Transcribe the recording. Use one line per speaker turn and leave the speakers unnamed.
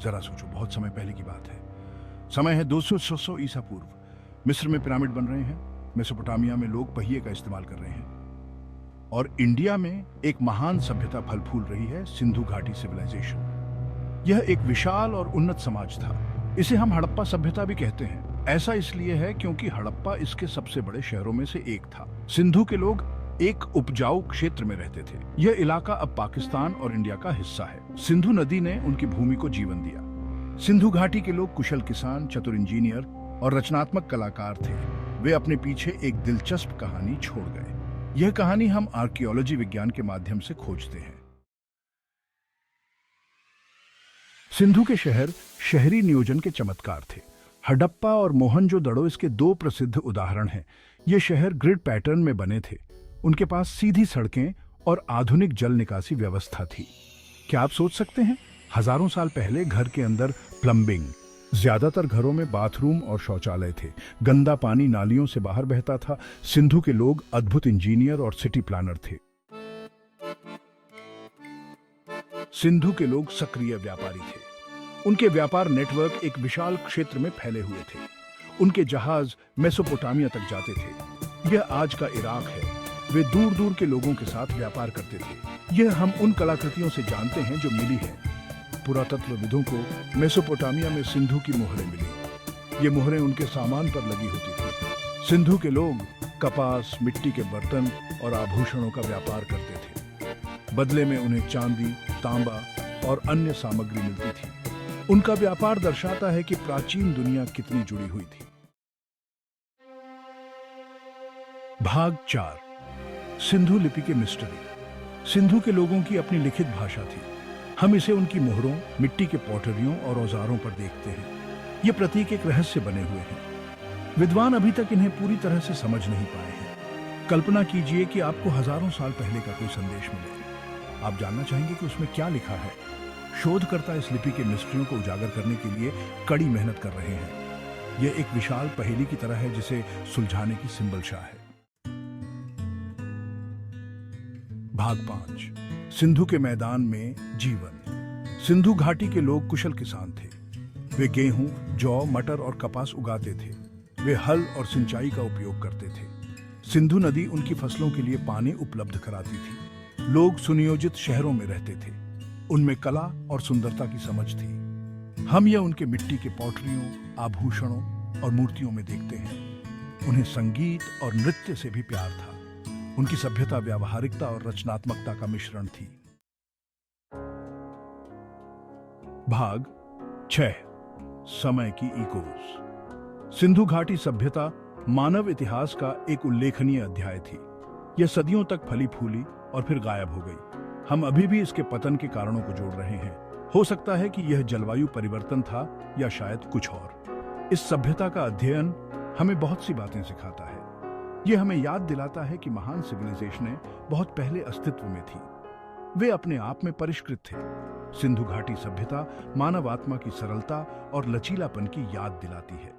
जरा सोचो, बहुत समय पहले की बात है। समय है 200 ईसा पूर्व। मिस्र में पिरामिड बन रहे हैं, मेसोपोटामिया में लोग पहिए का इस्तेमाल कर रहे हैं, और इंडिया में एक महान सभ्यता फल फूल रही है, सिंधु घाटी सिविलाइजेशन। यह एक विशाल और उन्नत समाज था। इसे हम हड़प्पा सभ्यता भी कहते हैं। ऐसा इसलिए है क्योंकि हड़प्पा इसके सबसे बड़े शहरों में से एक था। सिंधु के लोग एक उपजाऊ क्षेत्र में रहते थे। यह इलाका अब पाकिस्तान और इंडिया का हिस्सा है। सिंधु नदी ने उनकी भूमि को जीवन दिया। सिंधु घाटी के लोग कुशल किसान, चतुर इंजीनियर और रचनात्मक कलाकार थे। वे अपने पीछे एक दिलचस्प कहानी छोड़ गए। यह कहानी हम आर्कियोलॉजी विज्ञान के माध्यम से खोजते हैं। सिंधु के शहर शहरी नियोजन के चमत्कार थे। हड़प्पा और मोहनजोदड़ो इसके दो प्रसिद्ध उदाहरण हैं। ये शहर ग्रिड पैटर्न में बने थे। उनके पास सीधी सड़कें और आधुनिक जल निकासी व्यवस्था थी। क्या आप सोच सकते हैं, हजारों साल पहले घर के अंदर प्लम्बिंग, ज्यादातर घरों में बाथरूम और शौचालय थे। गंदा पानी नालियों से बाहर बहता था। सिंधु के लोग अद्भुत इंजीनियर और सिटी प्लानर थे। सिंधु के लोग सक्रिय व्यापारी थे। उनके व्यापार नेटवर्क एक विशाल क्षेत्र में फैले हुए थे। उनके जहाज मेसोपोटामिया तक जाते थे। यह आज का इराक है। वे दूर दूर के लोगों के साथ व्यापार करते थे। यह हम उन कलाकृतियों से जानते हैं जो मिली हैं। पुरातत्वविदों को मेसोपोटामिया में सिंधु की मोहरें मिली। ये मोहरें उनके सामान पर लगी होती थी। सिंधु के लोग कपास, मिट्टी के बर्तन और आभूषणों का व्यापार करते थे। बदले में उन्हें चांदी, तांबा और अन्य सामग्री मिलती थी। उनका व्यापार दर्शाता है कि प्राचीन दुनिया कितनी जुड़ी हुई थी। भाग 4, सिंधु लिपि के मिस्ट्री। सिंधु के लोगों की अपनी लिखित भाषा थी। हम इसे उनकी मोहरों, मिट्टी के पॉटरियों और औजारों पर देखते हैं। ये प्रतीक एक रहस्य बने हुए हैं। विद्वान अभी तक इन्हें पूरी तरह से समझ नहीं पाए हैं। कल्पना कीजिए कि आपको हजारों साल पहले का कोई संदेश मिले। आप जानना चाहेंगे कि उसमें क्या लिखा है। शोधकर्ता इस लिपि के मिस्ट्रियों को उजागर करने के लिए कड़ी मेहनत कर रहे हैं। यह एक विशाल पहेली की तरह है जिसे सुलझाने की सिंबल शाह है। भाग 5, सिंधु के मैदान में जीवन। सिंधु घाटी के लोग कुशल किसान थे। वे गेहूं, जौ, मटर और कपास उगाते थे। वे हल और सिंचाई का उपयोग करते थे। सिंधु नदी उनकी फसलों के लिए पानी उपलब्ध कराती थी। लोग सुनियोजित शहरों में रहते थे। उनमें कला और सुंदरता की समझ थी। हम यह उनके मिट्टी के पॉटरियों, आभूषणों और मूर्तियों में देखते हैं। उन्हें संगीत और नृत्य से भी प्यार था। उनकी सभ्यता व्यावहारिकता और रचनात्मकता का मिश्रण थी। भाग 6, समय की इकोज। सिंधु घाटी सभ्यता मानव इतिहास का एक उल्लेखनीय अध्याय थी। यह सदियों तक फली फूली और फिर गायब हो गई। हम अभी भी इसके पतन के कारणों को जोड़ रहे हैं। हो सकता है कि यह जलवायु परिवर्तन था या शायद कुछ और। इस सभ्यता का अध्ययन हमें बहुत सी बातें सिखाता है। यह हमें याद दिलाता है कि महान सिविलाइजेशनें बहुत पहले अस्तित्व में थी। वे अपने आप में परिष्कृत थे। सिंधु घाटी सभ्यता मानव आत्मा की सरलता और लचीलापन की याद दिलाती है।